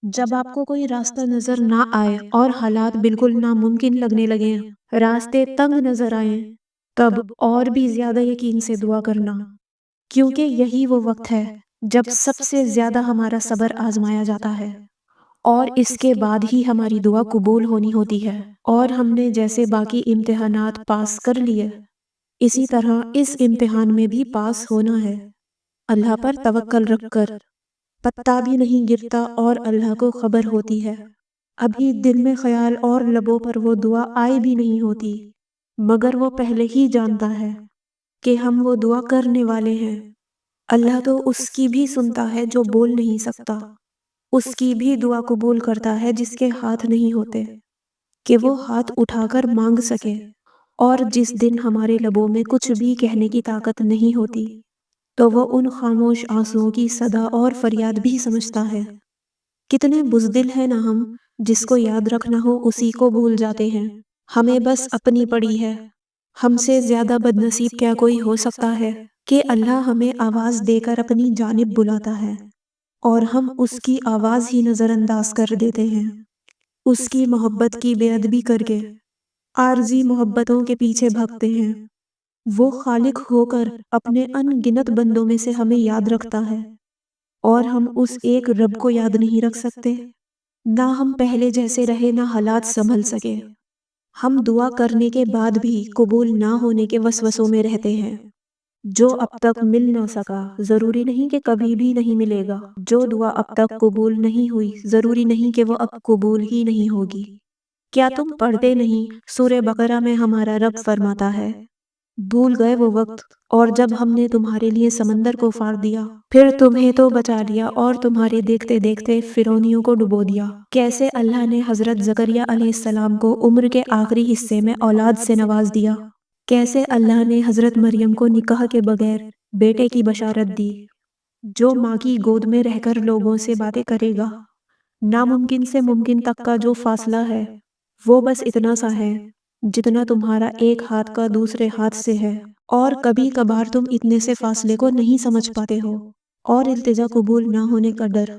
جب آپ کو کوئی راستہ نظر نہ آئے اور حالات بالکل ناممکن لگنے لگیں، راستے تنگ نظر آئیں، تب اور بھی زیادہ یقین سے دعا کرنا، کیونکہ یہی وہ وقت ہے جب سب سے زیادہ ہمارا صبر آزمایا جاتا ہے، اور اس کے بعد ہی ہماری دعا قبول ہونی ہوتی ہے۔ اور ہم نے جیسے باقی امتحانات پاس کر لیے، اسی طرح اس امتحان میں بھی پاس ہونا ہے۔ اللہ پر توکل رکھ کر پتا بھی نہیں گرتا اور اللہ کو خبر ہوتی ہے۔ ابھی دل میں خیال اور لبوں پر وہ دعا آئی بھی نہیں ہوتی، مگر وہ پہلے ہی جانتا ہے کہ ہم وہ دعا کرنے والے ہیں۔ اللہ تو اس کی بھی سنتا ہے جو بول نہیں سکتا، اس کی بھی دعا قبول کرتا ہے جس کے ہاتھ نہیں ہوتے کہ وہ ہاتھ اٹھا کر مانگ سکے۔ اور جس دن ہمارے لبوں میں کچھ بھی کہنے کی طاقت نہیں ہوتی، تو وہ ان خاموش آنسوؤں کی صدا اور فریاد بھی سمجھتا ہے۔ کتنے بزدل ہیں نا ہم، جس کو یاد رکھنا ہو اسی کو بھول جاتے ہیں۔ ہمیں بس اپنی پڑی ہے۔ ہم سے زیادہ بدنصیب کیا کوئی ہو سکتا ہے کہ اللہ ہمیں آواز دے کر اپنی جانب بلاتا ہے اور ہم اس کی آواز ہی نظر انداز کر دیتے ہیں، اس کی محبت کی بے ادبی کر کے عارضی محبتوں کے پیچھے بھاگتے ہیں۔ وہ خالق ہو کر اپنے ان گنت بندوں میں سے ہمیں یاد رکھتا ہے، اور ہم اس ایک رب کو یاد نہیں رکھ سکتے۔ نہ ہم پہلے جیسے رہے، نہ حالات سنبھل سکے۔ ہم دعا کرنے کے بعد بھی قبول نہ ہونے کے وسوسوں میں رہتے ہیں۔ جو اب تک مل نہ سکا، ضروری نہیں کہ کبھی بھی نہیں ملے گا۔ جو دعا اب تک قبول نہیں ہوئی، ضروری نہیں کہ وہ اب قبول ہی نہیں ہوگی۔ کیا تم پڑھتے نہیں؟ سورہ بقرہ میں ہمارا رب فرماتا ہے، بھول گئے وہ وقت، اور جب ہم نے تمہارے لیے سمندر کو پھاڑ دیا، پھر تمہیں تو بچا لیا اور تمہارے دیکھتے دیکھتے فرعونیوں کو ڈبو دیا۔ کیسے اللہ نے حضرت زکریا علیہ السلام کو عمر کے آخری حصے میں اولاد سے نواز دیا۔ کیسے اللہ نے حضرت مریم کو نکاح کے بغیر بیٹے کی بشارت دی، جو ماں کی گود میں رہ کر لوگوں سے باتیں کرے گا۔ ناممکن سے ممکن تک کا جو فاصلہ ہے، وہ بس اتنا سا ہے جتنا تمہارا ایک ہاتھ کا دوسرے ہاتھ سے ہے، اور کبھی کبھار تم اتنے سے فاصلے کو نہیں سمجھ پاتے ہو، اور التجا قبول نہ ہونے کا ڈر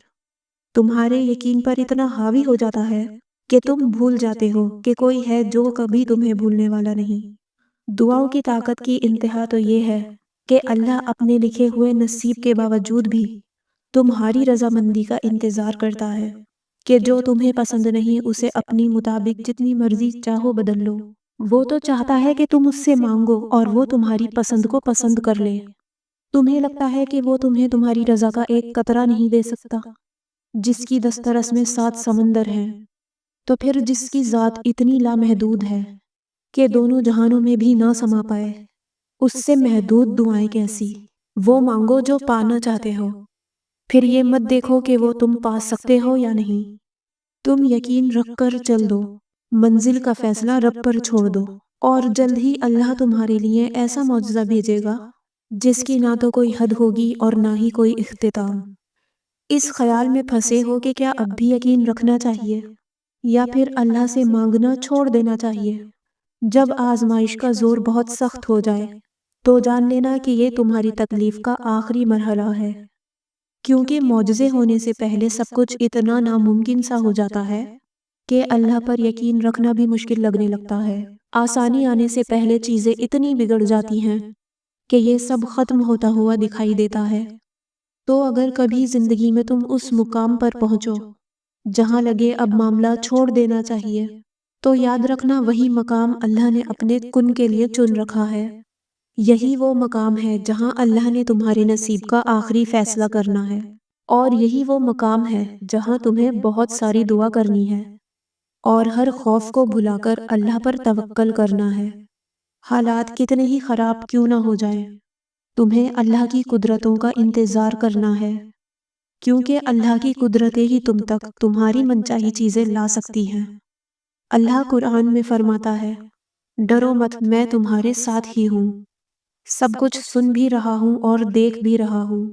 تمہارے یقین پر اتنا حاوی ہو جاتا ہے کہ تم بھول جاتے ہو کہ کوئی ہے جو کبھی تمہیں بھولنے والا نہیں۔ دعاؤں کی طاقت کی انتہا تو یہ ہے کہ اللہ اپنے لکھے ہوئے نصیب کے باوجود بھی تمہاری رضامندی کا انتظار کرتا ہے کہ جو تمہیں پسند نہیں اسے اپنی مطابق جتنی مرضی چاہو بدل لو۔ وہ تو چاہتا ہے کہ تم اس سے مانگو اور وہ تمہاری پسند کو پسند کر لے۔ تمہیں لگتا ہے کہ وہ تمہیں تمہاری رضا کا ایک قطرہ نہیں دے سکتا، جس کی دسترس میں 7 سمندر ہیں، تو پھر جس کی ذات اتنی لامحدود ہے کہ دونوں جہانوں میں بھی نہ سما پائے، اس سے محدود دعائیں کیسی؟ وہ مانگو جو پانا چاہتے ہو، پھر یہ مت دیکھو کہ وہ تم پا سکتے ہو یا نہیں۔ تم یقین رکھ کر چل دو، منزل کا فیصلہ رب پر چھوڑ دو، اور جلد ہی اللہ تمہارے لیے ایسا معجزہ بھیجے گا جس کی نہ تو کوئی حد ہوگی اور نہ ہی کوئی اختتام۔ اس خیال میں پھنسے ہو کہ کیا اب بھی یقین رکھنا چاہیے یا پھر اللہ سے مانگنا چھوڑ دینا چاہیے؟ جب آزمائش کا زور بہت سخت ہو جائے تو جان لینا کہ یہ تمہاری تکلیف کا آخری مرحلہ ہے، کیونکہ معجزے ہونے سے پہلے سب کچھ اتنا ناممکن سا ہو جاتا ہے کہ اللہ پر یقین رکھنا بھی مشکل لگنے لگتا ہے۔ آسانی آنے سے پہلے چیزیں اتنی بگڑ جاتی ہیں کہ یہ سب ختم ہوتا ہوا دکھائی دیتا ہے۔ تو اگر کبھی زندگی میں تم اس مقام پر پہنچو جہاں لگے اب معاملہ چھوڑ دینا چاہیے، تو یاد رکھنا وہی مقام اللہ نے اپنے کن کے لیے چن رکھا ہے۔ یہی وہ مقام ہے جہاں اللہ نے تمہارے نصیب کا آخری فیصلہ کرنا ہے، اور یہی وہ مقام ہے جہاں تمہیں بہت ساری دعا کرنی ہے اور ہر خوف کو بھلا کر اللہ پر توکل کرنا ہے۔ حالات کتنے ہی خراب کیوں نہ ہو جائیں، تمہیں اللہ کی قدرتوں کا انتظار کرنا ہے، کیونکہ اللہ کی قدرتیں ہی تم تک تمہاری منچاہی چیزیں لا سکتی ہیں۔ اللہ قرآن میں فرماتا ہے، ڈرو مت، میں تمہارے ساتھ ہی ہوں، سب کچھ سن بھی رہا ہوں اور دیکھ بھی رہا ہوں۔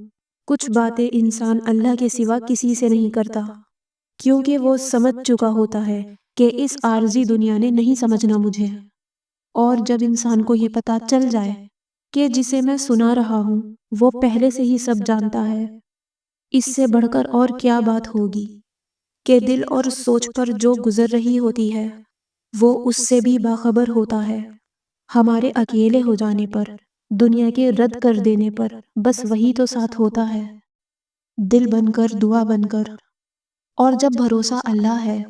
کچھ باتیں انسان اللہ کے سوا کسی سے نہیں کرتا، کیونکہ وہ سمجھ چکا ہوتا ہے کہ اس عارضی دنیا نے نہیں سمجھنا مجھے۔ اور جب انسان کو یہ پتہ چل جائے کہ جسے میں سنا رہا ہوں وہ پہلے سے ہی سب جانتا ہے، اس سے بڑھ کر اور کیا بات ہوگی؟ کہ دل اور سوچ پر جو گزر رہی ہوتی ہے وہ اس سے بھی باخبر ہوتا ہے۔ ہمارے اکیلے ہو جانے پر، دنیا کے رد کر دینے پر، بس وہی تو ساتھ ہوتا ہے، دل بن کر، دعا بن کر۔ اور جب بھروسہ اللہ ہے،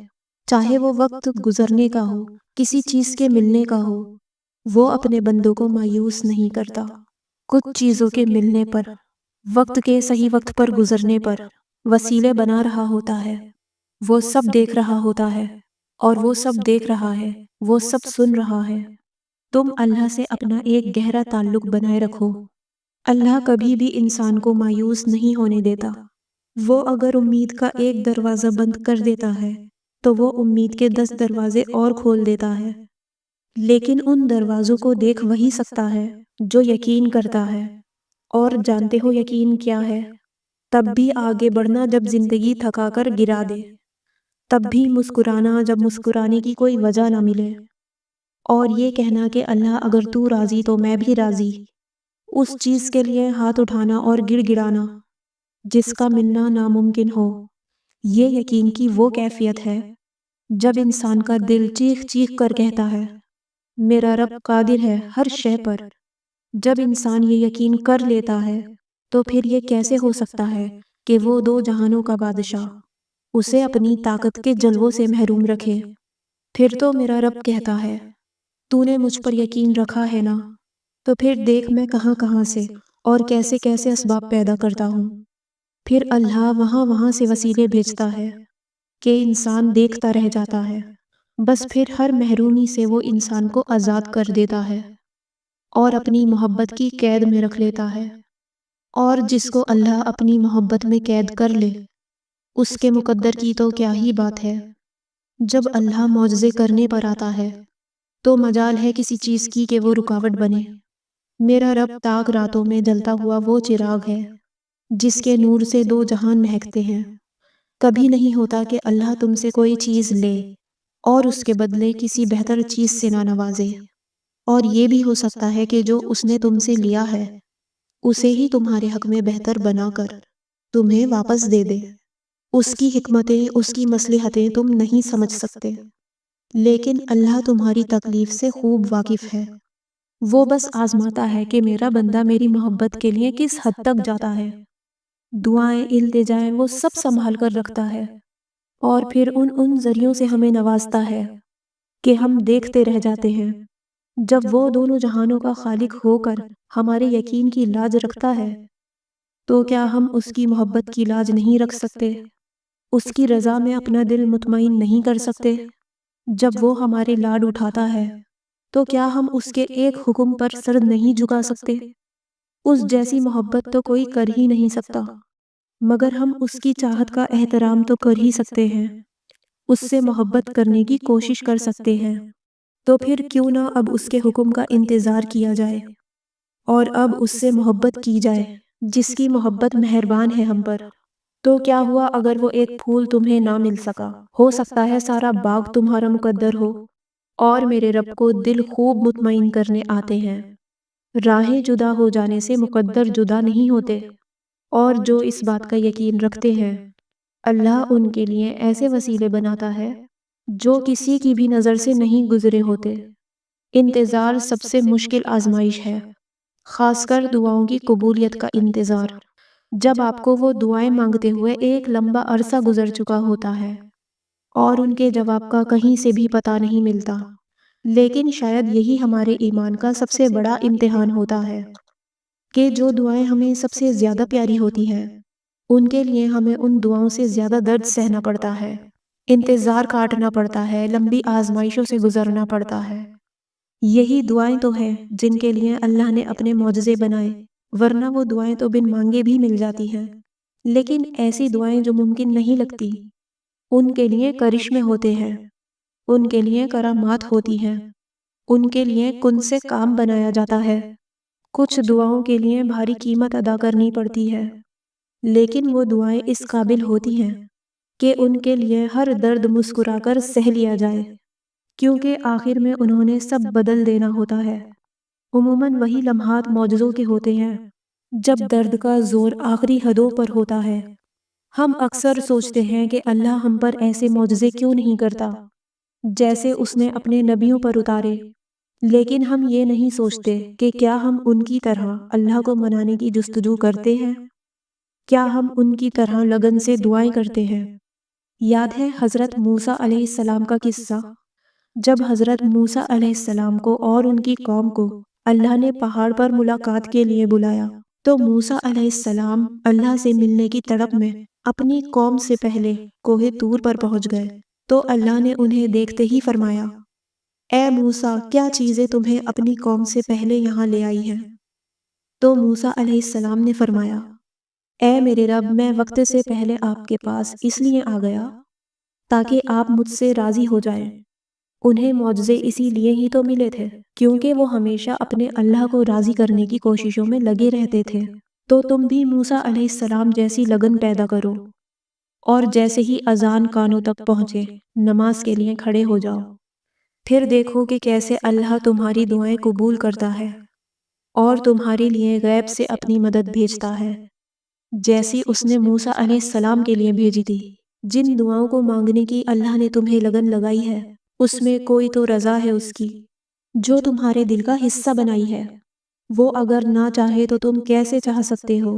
چاہے وہ وقت گزرنے کا ہو، کسی چیز کے ملنے کا ہو، وہ اپنے بندوں کو مایوس نہیں کرتا۔ کچھ چیزوں کے ملنے پر، وقت کے صحیح وقت پر گزرنے پر وسیلے بنا رہا ہوتا ہے۔ وہ سب دیکھ رہا ہوتا ہے، اور وہ سب دیکھ رہا ہے، وہ سب سن رہا ہے۔ تم اللہ سے اپنا ایک گہرا تعلق بنائے رکھو۔ اللہ کبھی بھی انسان کو مایوس نہیں ہونے دیتا۔ وہ اگر امید کا ایک دروازہ بند کر دیتا ہے تو وہ امید کے 10 دروازے اور کھول دیتا ہے، لیکن ان دروازوں کو دیکھ وہی سکتا ہے جو یقین کرتا ہے۔ اور جانتے ہو یقین کیا ہے؟ تب بھی آگے بڑھنا جب زندگی تھکا کر گرا دے، تب بھی مسکرانا جب مسکرانے کی کوئی وجہ نہ ملے، اور یہ کہنا کہ اللہ اگر تو راضی تو میں بھی راضی، اس چیز کے لیے ہاتھ اٹھانا اور گڑ گڑانا جس کا ملنا ناممکن ہو۔ یہ یقین کی وہ کیفیت ہے جب انسان کا دل چیخ چیخ کر کہتا ہے میرا رب قادر ہے ہر شے پر۔ جب انسان یہ یقین کر لیتا ہے تو پھر یہ کیسے ہو سکتا ہے کہ وہ دو جہانوں کا بادشاہ اسے اپنی طاقت کے جلووں سے محروم رکھے۔ پھر تو میرا رب کہتا ہے تو نے مجھ پر یقین رکھا ہے نا، تو پھر دیکھ میں کہاں کہاں سے اور کیسے کیسے اسباب پیدا کرتا ہوں۔ پھر اللہ وہاں وہاں سے وسیلے بھیجتا ہے کہ انسان دیکھتا رہ جاتا ہے، بس پھر ہر محرومی سے وہ انسان کو آزاد کر دیتا ہے اور اپنی محبت کی قید میں رکھ لیتا ہے۔ اور جس کو اللہ اپنی محبت میں قید کر لے، اس کے مقدر کی تو کیا ہی بات ہے۔ جب اللہ معجزے کرنے پر آتا ہے تو مجال ہے کسی چیز کی کہ وہ رکاوٹ بنے۔ میرا رب تاک راتوں میں جلتا ہوا وہ چراغ ہے جس کے نور سے دو جہان مہکتے ہیں۔ کبھی نہیں ہوتا کہ اللہ تم سے کوئی چیز لے اور اس کے بدلے کسی بہتر چیز سے نہ نوازے، اور یہ بھی ہو سکتا ہے کہ جو اس نے تم سے لیا ہے اسے ہی تمہارے حق میں بہتر بنا کر تمہیں واپس دے دے۔ اس کی حکمتیں، اس کی مصلحتیں تم نہیں سمجھ سکتے، لیکن اللہ تمہاری تکلیف سے خوب واقف ہے۔ وہ بس آزماتا ہے کہ میرا بندہ میری محبت کے لیے کس حد تک جاتا ہے۔ دعائیں، التجائیں وہ سب سنبھال کر رکھتا ہے، اور پھر ان ذریعوں سے ہمیں نوازتا ہے کہ ہم دیکھتے رہ جاتے ہیں۔ جب وہ دونوں جہانوں کا خالق ہو کر ہمارے یقین کی لاج رکھتا ہے تو کیا ہم اس کی محبت کی لاج نہیں رکھ سکتے؟ اس کی رضا میں اپنا دل مطمئن نہیں کر سکتے؟ جب وہ ہمارے لاڈ اٹھاتا ہے تو کیا ہم اس کے ایک حکم پر سر نہیں جھکا سکتے؟ اس جیسی محبت تو کوئی کر ہی نہیں سکتا، مگر ہم اس کی چاہت کا احترام تو کر ہی سکتے ہیں، اس سے محبت کرنے کی کوشش کر سکتے ہیں۔ تو پھر کیوں نہ اب اس کے حکم کا انتظار کیا جائے اور اب اس سے محبت کی جائے جس کی محبت مہربان ہے ہم پر۔ تو کیا ہوا اگر وہ ایک پھول تمہیں نہ مل سکا؟ ہو سکتا ہے سارا باغ تمہارا مقدر ہو، اور میرے رب کو دل خوب مطمئن کرنے آتے ہیں۔ راہیں جدا ہو جانے سے مقدر جدا نہیں ہوتے، اور جو اس بات کا یقین رکھتے ہیں اللہ ان کے لیے ایسے وسیلے بناتا ہے جو کسی کی بھی نظر سے نہیں گزرے ہوتے۔ انتظار سب سے مشکل آزمائش ہے، خاص کر دعاؤں کی قبولیت کا انتظار، جب آپ کو وہ دعائیں مانگتے ہوئے ایک لمبا عرصہ گزر چکا ہوتا ہے اور ان کے جواب کا کہیں سے بھی پتہ نہیں ملتا۔ لیکن شاید یہی ہمارے ایمان کا سب سے بڑا امتحان ہوتا ہے کہ جو دعائیں ہمیں سب سے زیادہ پیاری ہوتی ہیں ان کے لیے ہمیں ان دعاؤں سے زیادہ درد سہنا پڑتا ہے، انتظار کاٹنا پڑتا ہے، لمبی آزمائشوں سے گزرنا پڑتا ہے۔ یہی دعائیں تو ہیں جن کے لیے اللہ نے اپنے معجزے بنائے، ورنہ وہ دعائیں تو بن مانگے بھی مل جاتی ہیں۔ لیکن ایسی دعائیں جو ممکن نہیں لگتی، ان کے لیے کرشمے ہوتے ہیں، ان کے لیے کرامات ہوتی ہیں، ان کے لیے کن سے کام بنایا جاتا ہے۔ کچھ دعاؤں کے لیے بھاری قیمت ادا کرنی پڑتی ہے، لیکن وہ دعائیں اس قابل ہوتی ہیں کہ ان کے لیے ہر درد مسکرا کر سہ لیا جائے، کیونکہ آخر میں انہوں نے سب بدل دینا ہوتا ہے۔ عموماً وہی لمحات معجزوں کے ہوتے ہیں جب درد کا زور آخری حدوں پر ہوتا ہے ہم اکثر سوچتے ہیں کہ اللہ ہم پر ایسے معجزے کیوں نہیں کرتا جیسے اس نے اپنے نبیوں پر اتارے، لیکن ہم یہ نہیں سوچتے کہ کیا ہم ان کی طرح اللہ کو منانے کی جستجو کرتے ہیں؟ کیا ہم ان کی طرح لگن سے دعائیں کرتے ہیں؟ یاد ہے حضرت موسیٰ علیہ السلام کا قصہ؟ جب حضرت موسیٰ علیہ السلام کو اور ان کی قوم کو اللہ نے پہاڑ پر ملاقات کے لیے بلایا، تو موسیٰ علیہ السلام اللہ سے ملنے کی تڑپ میں اپنی قوم سے پہلے کوہ طور پر پہنچ گئے، تو اللہ نے انہیں دیکھتے ہی فرمایا، اے موسیٰ، کیا چیزیں تمہیں اپنی قوم سے پہلے یہاں لے آئی ہیں؟ تو موسیٰ علیہ السلام نے فرمایا، اے میرے رب، میں وقت سے پہلے آپ کے پاس اس لیے آ گیا تاکہ آپ مجھ سے راضی ہو جائیں۔ انہیں معجزے اسی لیے ہی تو ملے تھے کیونکہ وہ ہمیشہ اپنے اللہ کو راضی کرنے کی کوششوں میں لگے رہتے تھے۔ تو تم بھی موسیٰ علیہ السلام جیسی لگن پیدا کرو، اور جیسے ہی اذان کانوں تک پہنچے نماز کے لیے کھڑے ہو جاؤ، پھر دیکھو کہ کیسے اللہ تمہاری دعائیں قبول کرتا ہے اور تمہارے لیے غیب سے اپنی مدد بھیجتا ہے، جیسی اس نے موسیٰ علیہ السلام کے لیے بھیجی تھی۔ جن دعاؤں کو مانگنے کی اللہ نے تمہیں لگن لگائی ہے، اس میں کوئی تو رضا ہے اس کی جو تمہارے دل کا حصہ بنائی ہے۔ وہ اگر نہ چاہے تو تم کیسے چاہ سکتے ہو؟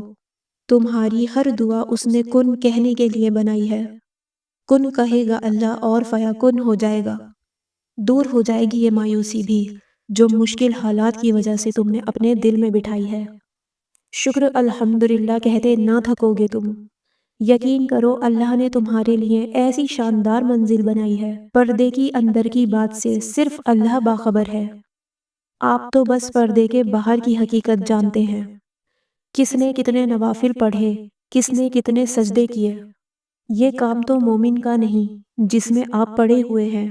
تمہاری ہر دعا اس نے کن کہنے کے لیے بنائی ہے۔ کن کہے گا اللہ اور فیکن ہو جائے گا۔ دور ہو جائے گی یہ مایوسی بھی جو مشکل حالات کی وجہ سے تم نے اپنے دل میں بٹھائی ہے۔ شکر الحمدللہ کہتے نہ تھکو گے تم۔ یقین کرو اللہ نے تمہارے لیے ایسی شاندار منزل بنائی ہے، پردے کی اندر کی بات سے صرف اللہ باخبر ہے۔ آپ تو بس پردے کے باہر کی حقیقت جانتے ہیں، کس نے کتنے نوافل پڑھے، کس نے کتنے سجدے کیے۔ یہ کام تو مومن کا نہیں جس میں آپ پڑے ہوئے ہیں۔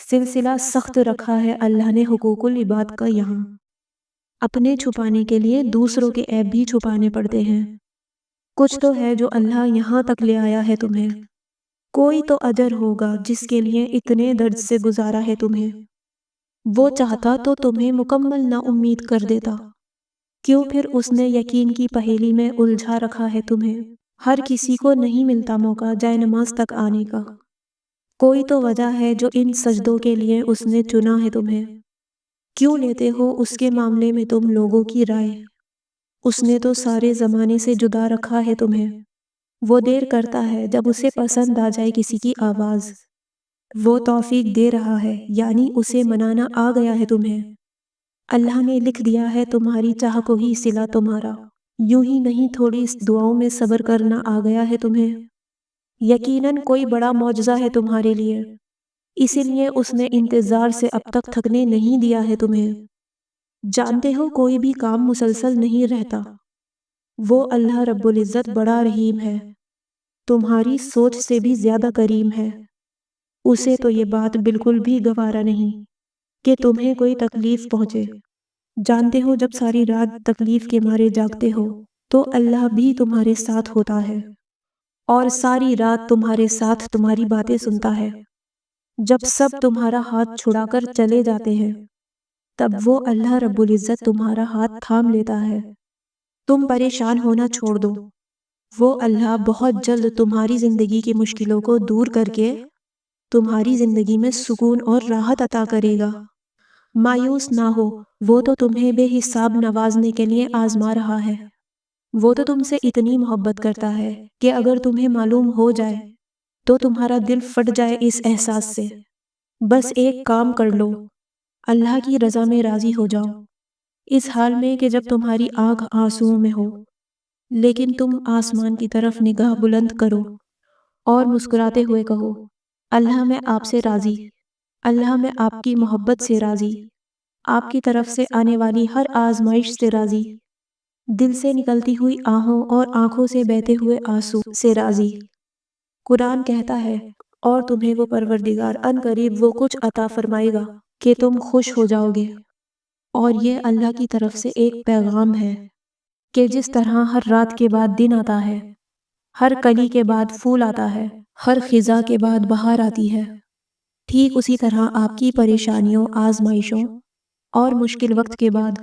سلسلہ سخت رکھا ہے اللہ نے حقوق العباد کا یہاں۔ اپنے چھپانے کے لیے دوسروں کے عیب بھی چھپانے پڑتے ہیں۔ کچھ تو ہے جو اللہ یہاں تک لے آیا ہے تمہیں۔ کوئی تو اجر ہوگا جس کے لیے اتنے درد سے گزارا ہے تمہیں۔ وہ چاہتا تو تمہیں مکمل نا امید کر دیتا، کیوں پھر اس نے یقین کی پہیلی میں الجھا رکھا ہے تمہیں۔ ہر کسی کو نہیں ملتا موقع جائے نماز تک آنے کا۔ کوئی تو وجہ ہے جو ان سجدوں کے لیے اس نے چنا ہے تمہیں۔ کیوں لیتے ہو اس کے معاملے میں تم لوگوں کی رائے؟ اس نے تو سارے زمانے سے جدا رکھا ہے تمہیں۔ وہ دیر کرتا ہے جب اسے پسند آ جائے کسی کی آواز۔ وہ توفیق دے رہا ہے یعنی اسے منانا آ گیا ہے تمہیں۔ اللہ نے لکھ دیا ہے تمہاری چاہ کو ہی صلہ تمہارا۔ یوں ہی نہیں تھوڑی اس دعاؤں میں صبر کرنا آ گیا ہے تمہیں۔ یقیناً کوئی بڑا معجزہ ہے تمہارے لیے، اسی لیے اس نے انتظار سے اب تک تھکنے نہیں دیا ہے تمہیں۔ جانتے ہو کوئی بھی کام مسلسل نہیں رہتا۔ وہ اللہ رب العزت بڑا رحیم ہے، تمہاری سوچ سے بھی زیادہ کریم ہے۔ اسے تو یہ بات بالکل بھی گوارا نہیں کہ تمہیں کوئی تکلیف پہنچے۔ جانتے ہو جب ساری رات تکلیف کے مارے جاگتے ہو تو اللہ بھی تمہارے ساتھ ہوتا ہے اور ساری رات تمہارے ساتھ تمہاری باتیں سنتا ہے۔ جب سب تمہارا ہاتھ چھڑا کر چلے جاتے ہیں تب وہ اللہ رب العزت تمہارا ہاتھ تھام لیتا ہے۔ تم پریشان ہونا چھوڑ دو، وہ اللہ بہت جلد تمہاری زندگی کی مشکلوں کو دور کر کے تمہاری زندگی میں سکون اور راحت عطا کرے گا۔ مایوس نہ ہو، وہ تو تمہیں بے حساب نوازنے کے لیے آزما رہا ہے۔ وہ تو تم سے اتنی محبت کرتا ہے کہ اگر تمہیں معلوم ہو جائے تو تمہارا دل پھٹ جائے اس احساس سے۔ بس ایک کام کر لو، اللہ کی رضا میں راضی ہو جاؤ، اس حال میں کہ جب تمہاری آنکھ آنسوؤں میں ہو، لیکن تم آسمان کی طرف نگاہ بلند کرو اور مسکراتے ہوئے کہو، اللہ میں آپ سے راضی، اللہ میں آپ کی محبت سے راضی، آپ کی طرف سے آنے والی ہر آزمائش سے راضی، دل سے نکلتی ہوئی آہوں اور آنکھوں سے بہتے ہوئے آنسو سے راضی۔ قرآن کہتا ہے اور تمہیں وہ پروردگار ان قریب وہ کچھ عطا فرمائے گا کہ تم خوش ہو جاؤ گے۔ اور یہ اللہ کی طرف سے ایک پیغام ہے کہ جس طرح ہر رات کے بعد دن آتا ہے، ہر کلی کے بعد پھول آتا ہے، ہر خزاں کے بعد بہار آتی ہے، ٹھیک اسی طرح آپ کی پریشانیوں، آزمائشوں اور مشکل وقت کے بعد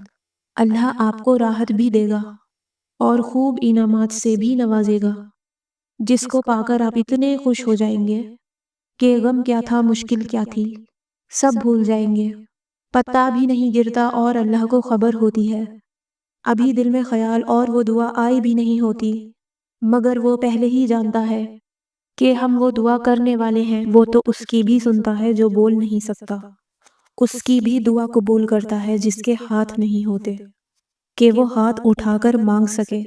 اللہ آپ کو راحت بھی دے گا اور خوب انعامات سے بھی نوازے گا۔ جس کو پا کر آپ اتنے خوش ہو جائیں گے کہ غم کیا تھا، مشکل کیا تھی، سب بھول جائیں گے، پتا بھی نہیں گرتا اور اللہ کو خبر ہوتی ہے، ابھی دل میں خیال اور وہ دعا آئی بھی نہیں ہوتی، مگر وہ پہلے ہی جانتا ہے کہ ہم وہ دعا کرنے والے ہیں۔ وہ تو اس کی بھی سنتا ہے جو بول نہیں سکتا، اس کی بھی دعا قبول کرتا ہے جس کے ہاتھ نہیں ہوتے کہ وہ ہاتھ اٹھا کر مانگ سکے،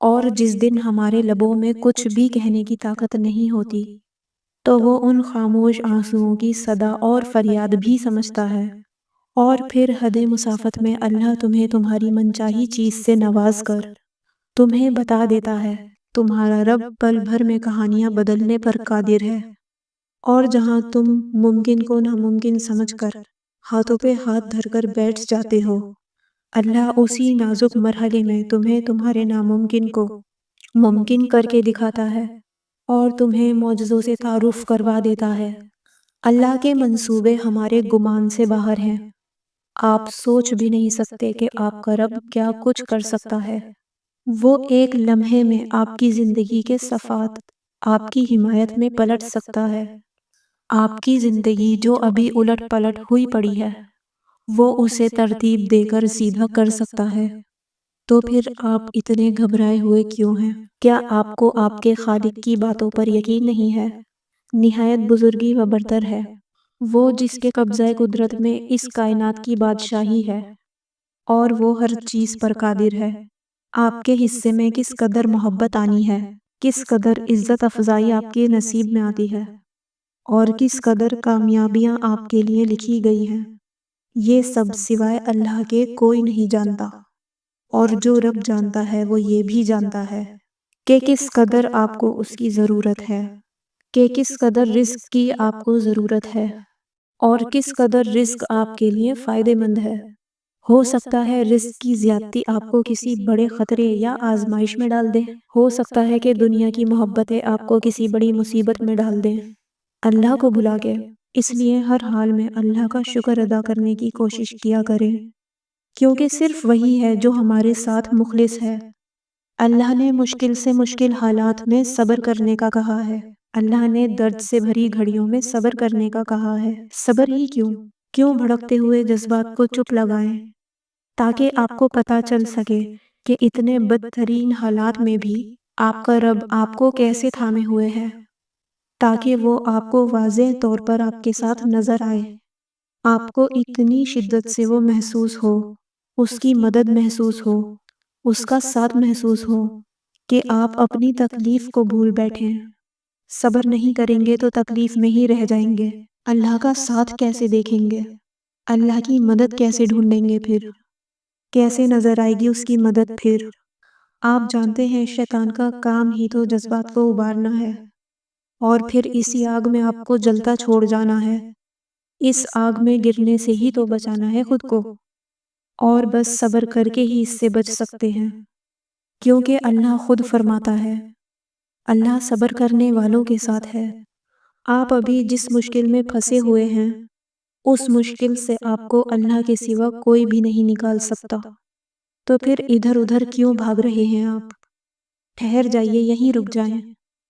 اور جس دن ہمارے لبوں میں کچھ بھی کہنے کی طاقت نہیں ہوتی تو وہ ان خاموش آنسوؤں کی صدا اور فریاد بھی سمجھتا ہے، اور پھر حد مسافت میں اللہ تمہیں تمہاری منچاہی چیز سے نواز کر تمہیں بتا دیتا ہے تمہارا رب پل بھر میں کہانیاں بدلنے پر قادر ہے، اور جہاں تم ممکن کو ناممکن سمجھ کر ہاتھوں پہ ہاتھ دھر کر بیٹھ جاتے ہو، اللہ اسی نازک مرحلے میں تمہیں تمہارے ناممکن کو ممکن کر کے دکھاتا ہے اور تمہیں معجزوں سے تعارف کروا دیتا ہے۔ اللہ کے منصوبے ہمارے گمان سے باہر ہیں، آپ سوچ بھی نہیں سکتے کہ آپ کا رب کیا کچھ کر سکتا ہے۔ وہ ایک لمحے میں آپ کی زندگی کے صفحات آپ کی حمایت میں پلٹ سکتا ہے، آپ کی زندگی جو ابھی الٹ پلٹ ہوئی پڑی ہے وہ اسے ترتیب دے کر سیدھا کر سکتا ہے۔ تو پھر آپ اتنے گھبرائے ہوئے کیوں ہیں؟ کیا آپ کو آپ کے خالق کی باتوں پر یقین نہیں ہے؟ نہایت بزرگی و برتر ہے وہ جس کے قبضہ قدرت میں اس کائنات کی بادشاہی ہے، اور وہ ہر چیز پر قادر ہے۔ آپ کے حصے میں کس قدر محبت آنی ہے، کس قدر عزت افزائی آپ کے نصیب میں آتی ہے، اور کس قدر کامیابیاں آپ کے لیے لکھی گئی ہیں، یہ سب سوائے اللہ کے کوئی نہیں جانتا، اور جو رب جانتا ہے وہ یہ بھی جانتا ہے کہ کس قدر آپ کو اس کی ضرورت ہے، کہ کس قدر رزق کی آپ کو ضرورت ہے، اور کس قدر رزق آپ کے لیے فائدے مند ہے۔ ہو سکتا ہے رزق کی زیادتی آپ کو کسی بڑے خطرے یا آزمائش میں ڈال دے، ہو سکتا ہے کہ دنیا کی محبتیں آپ کو کسی بڑی مصیبت میں ڈال دیں اللہ کو بھلا کے۔ اس لیے ہر حال میں اللہ کا شکر ادا کرنے کی کوشش کیا کریں، کیونکہ صرف وہی ہے جو ہمارے ساتھ مخلص ہے۔ اللہ نے مشکل سے مشکل حالات میں صبر کرنے کا کہا ہے، اللہ نے درد سے بھری گھڑیوں میں صبر کرنے کا کہا ہے۔ صبر ہی کیوں بھڑکتے ہوئے جذبات کو چپ لگائیں، تاکہ آپ کو پتہ چل سکے کہ اتنے بدترین حالات میں بھی آپ کا رب آپ کو کیسے تھامے ہوئے ہے، تاکہ وہ آپ کو واضح طور پر آپ کے ساتھ نظر آئے، آپ کو اتنی شدت سے وہ محسوس ہو، اس کی مدد محسوس ہو، اس کا ساتھ محسوس ہو کہ آپ اپنی تکلیف کو بھول بیٹھیں۔ صبر نہیں کریں گے تو تکلیف میں ہی رہ جائیں گے، اللہ کا ساتھ کیسے دیکھیں گے، اللہ کی مدد کیسے ڈھونڈیں گے، پھر کیسے نظر آئے گی اس کی مدد پھر؟ آپ جانتے ہیں شیطان کا کام ہی تو جذبات کو ابارنا ہے، اور پھر اسی آگ میں آپ کو جلتا چھوڑ جانا ہے، اس آگ میں گرنے سے ہی تو بچانا ہے خود کو، اور بس صبر کر کے ہی اس سے بچ سکتے ہیں، کیونکہ اللہ خود فرماتا ہے اللہ صبر کرنے والوں کے ساتھ ہے۔ آپ ابھی جس مشکل میں پھنسے ہوئے ہیں اس مشکل سے آپ کو اللہ کے سوا کوئی بھی نہیں نکال سکتا، تو پھر ادھر ادھر کیوں بھاگ رہے ہیں آپ؟ ٹھہر جائیے، یہیں رک جائیں۔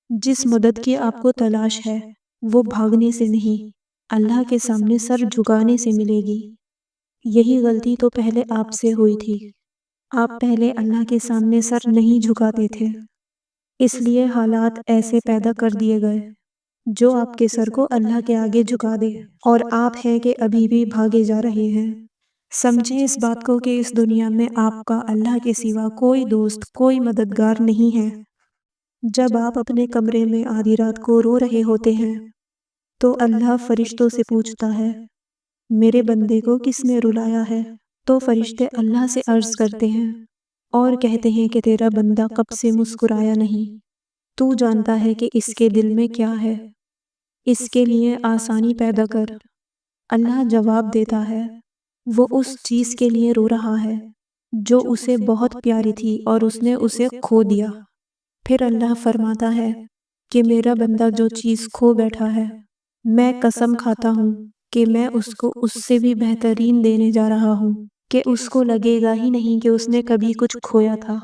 جس مدد کی آپ کو تلاش ہے وہ بھاگنے سے نہیں، اللہ کے سامنے سر جھکانے سے ملے گی۔ یہی غلطی تو پہلے آپ سے ہوئی تھی، آپ پہلے اللہ کے سامنے سر نہیں جھکاتے تھے، اس لیے حالات ایسے پیدا کر دیے گئے جو آپ کے سر کو اللہ کے آگے جھکا دے، اور آپ ہے کہ ابھی بھی بھاگے جا رہے ہیں۔ سمجھیں اس بات کو کہ اس دنیا میں آپ کا اللہ کے سوا کوئی دوست، کوئی مددگار نہیں ہے۔ جب آپ اپنے کمرے میں آدھی رات کو رو رہے ہوتے ہیں تو اللہ فرشتوں سے پوچھتا ہے میرے بندے کو کس نے رلایا ہے؟ تو فرشتے اللہ سے عرض کرتے ہیں اور کہتے ہیں کہ تیرا بندہ کب سے مسکرایا نہیں، تو جانتا ہے کہ اس کے دل میں کیا ہے، اس کے لیے آسانی پیدا کر۔ اللہ جواب دیتا ہے وہ اس چیز کے لیے رو رہا ہے جو اسے بہت پیاری تھی اور اس نے اسے کھو دیا۔ پھر اللہ فرماتا ہے کہ میرا بندہ جو چیز کھو بیٹھا ہے میں قسم کھاتا ہوں کہ میں اس کو اس سے بھی بہترین دینے جا رہا ہوں کہ اس کو لگے گا ہی نہیں کہ اس نے کبھی کچھ کھویا تھا۔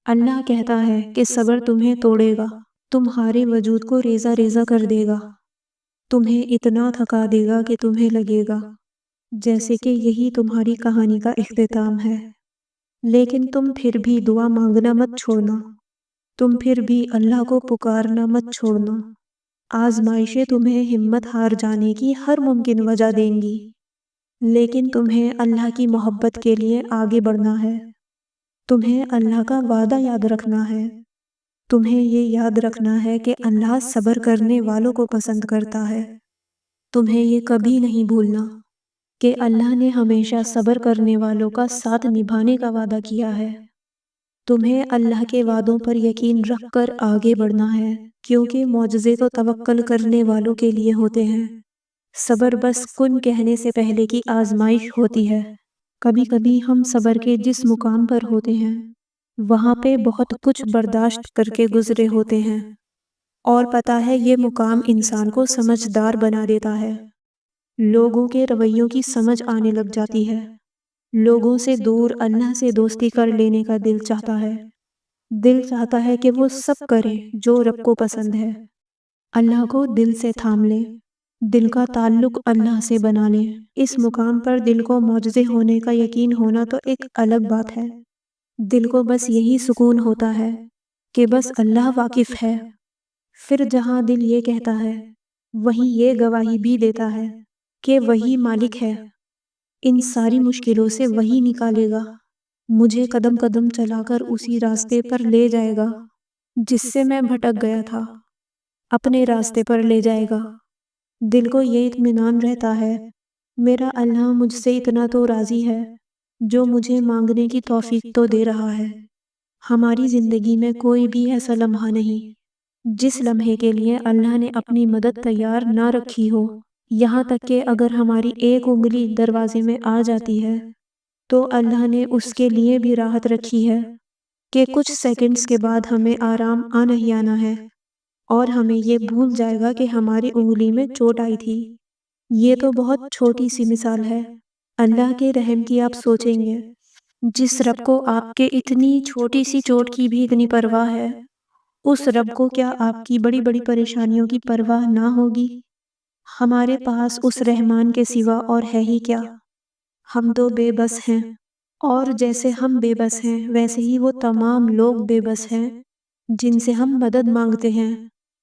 اللہ کہتا ہے کہ صبر تمہیں توڑے گا، تمہارے وجود کو ریزہ ریزہ کر دے گا، تمہیں اتنا تھکا دے گا کہ تمہیں لگے گا جیسے کہ یہی تمہاری کہانی کا اختتام ہے۔ لیکن تم پھر بھی دعا مانگنا مت چھوڑنا، تم پھر بھی اللہ کو پکارنا مت چھوڑنا۔ آزمائشیں تمہیں ہمت ہار جانے کی ہر ممکن وجہ دیں گی، لیکن تمہیں اللہ کی محبت کے لیے آگے بڑھنا ہے۔ تمہیں اللہ کا وعدہ یاد رکھنا ہے، تمہیں یہ یاد رکھنا ہے کہ اللہ صبر کرنے والوں کو پسند کرتا ہے۔ تمہیں یہ کبھی نہیں بھولنا کہ اللہ نے ہمیشہ صبر کرنے والوں کا ساتھ نبھانے کا وعدہ کیا ہے۔ تمہیں اللہ کے وعدوں پر یقین رکھ کر آگے بڑھنا ہے، کیونکہ معجزے تو توکل کرنے والوں کے لیے ہوتے ہیں۔ صبر بس کن کہنے سے پہلے کی آزمائش ہوتی ہے۔ کبھی کبھی ہم صبر کے جس مقام پر ہوتے ہیں وہاں پہ بہت کچھ برداشت کر کے گزرے ہوتے ہیں، اور پتہ ہے یہ مقام انسان کو سمجھدار بنا دیتا ہے۔ لوگوں کے رویوں کی سمجھ آنے لگ جاتی ہے، لوگوں سے دور اللہ سے دوستی کر لینے کا دل چاہتا ہے۔ دل چاہتا ہے کہ وہ سب کرے جو رب کو پسند ہے۔ اللہ کو دل سے تھام لے، دل کا تعلق اللہ سے بنا لے۔ اس مقام پر دل کو معجزے ہونے کا یقین ہونا تو ایک الگ بات ہے۔ دل کو بس یہی سکون ہوتا ہے کہ بس اللہ واقف ہے۔ پھر جہاں دل یہ کہتا ہے وہیں یہ گواہی بھی دیتا ہے کہ وہی مالک ہے، ان ساری مشکلوں سے وہی نکالے گا، مجھے قدم قدم چلا کر اسی راستے پر لے جائے گا جس سے میں بھٹک گیا تھا، اپنے راستے پر لے جائے گا۔ دل کو یہ اطمینان رہتا ہے میرا اللہ مجھ سے اتنا تو راضی ہے جو مجھے مانگنے کی توفیق تو دے رہا ہے۔ ہماری زندگی میں کوئی بھی ایسا لمحہ نہیں جس لمحے کے لیے اللہ نے اپنی مدد تیار نہ رکھی ہو۔ یہاں تک کہ اگر ہماری ایک انگلی دروازے میں آ جاتی ہے تو اللہ نے اس کے لیے بھی راحت رکھی ہے کہ کچھ سیکنڈز کے بعد ہمیں آرام آنا ہی آنا ہے، اور ہمیں یہ بھول جائے گا کہ ہماری انگلی میں چوٹ آئی تھی۔ یہ تو بہت چھوٹی سی مثال ہے، اللہ کے رحم کی آپ سوچیں گے جس رب کو آپ کے اتنی چھوٹی سی چوٹ کی بھی اتنی پرواہ ہے، اس رب کو کیا آپ کی بڑی بڑی پریشانیوں کی پرواہ نہ ہوگی؟ ہمارے پاس اس رحمان کے سوا اور ہے ہی کیا؟ ہم تو بے بس ہیں، اور جیسے ہم بے بس ہیں ویسے ہی وہ تمام لوگ بے بس ہیں جن سے ہم مدد مانگتے ہیں،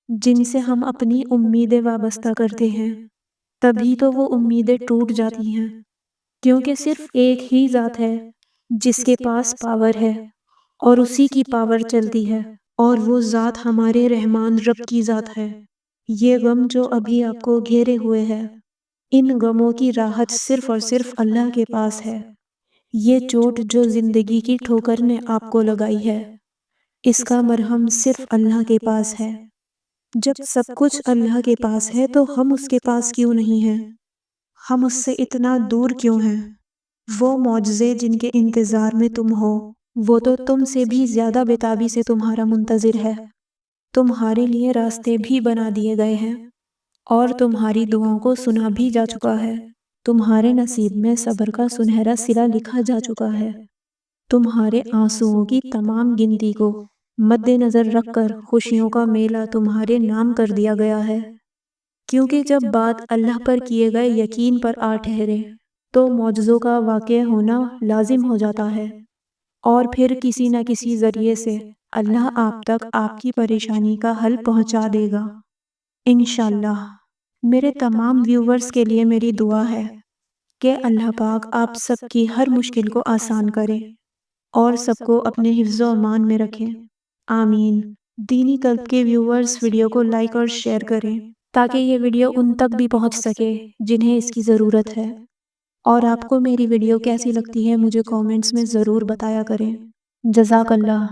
جن سے ہم اپنی امیدیں وابستہ کرتے ہیں۔ تبھی تو وہ امیدیں ٹوٹ جاتی ہیں، کیونکہ صرف ایک ہی ذات ہے جس کے پاس پاور ہے اور اسی کی پاور چلتی ہے، اور وہ ذات ہمارے رحمان رب کی ذات ہے۔ یہ غم جو ابھی آپ کو گھیرے ہوئے ہے، ان غموں کی راحت صرف اور صرف اللہ کے پاس ہے۔ یہ چوٹ جو زندگی کی ٹھوکر نے آپ کو لگائی ہے، اس کا مرہم صرف اللہ کے پاس ہے۔ جب سب کچھ اللہ کے پاس ہے تو ہم اس کے پاس کیوں نہیں ہیں؟ ہم اس سے اتنا دور کیوں ہیں؟ وہ معجزے جن کے انتظار میں تم ہو، وہ تو تم سے بھی زیادہ بے تابی سے تمہارا منتظر ہے۔ تمہارے لیے راستے بھی بنا دیے گئے ہیں، اور تمہاری دعاؤں کو سنا بھی جا چکا ہے۔ تمہارے نصیب میں صبر کا سنہرا صلہ لکھا جا چکا ہے۔ تمہارے آنسوؤں کی تمام گنتی کو مد نظر رکھ کر خوشیوں کا میلہ تمہارے نام کر دیا گیا ہے، کیونکہ جب بات اللہ پر کیے گئے یقین پر آ ٹھہرے تو معجزوں کا واقع ہونا لازم ہو جاتا ہے، اور پھر کسی نہ کسی ذریعے سے اللہ آپ تک آپ کی پریشانی کا حل پہنچا دے گا انشاءاللہ۔ میرے تمام ویورز کے لیے میری دعا ہے کہ اللہ پاک آپ سب کی ہر مشکل کو آسان کرے اور سب کو اپنے حفظ و امان میں رکھے، آمین۔ دینی قلب کے ویورز ویڈیو کو لائک اور شیئر کریں تاکہ یہ ویڈیو ان تک بھی پہنچ سکے جنہیں اس کی ضرورت ہے، اور آپ کو میری ویڈیو کیسی لگتی ہے مجھے کامنٹس میں ضرور بتایا کریں۔ جزاک اللہ۔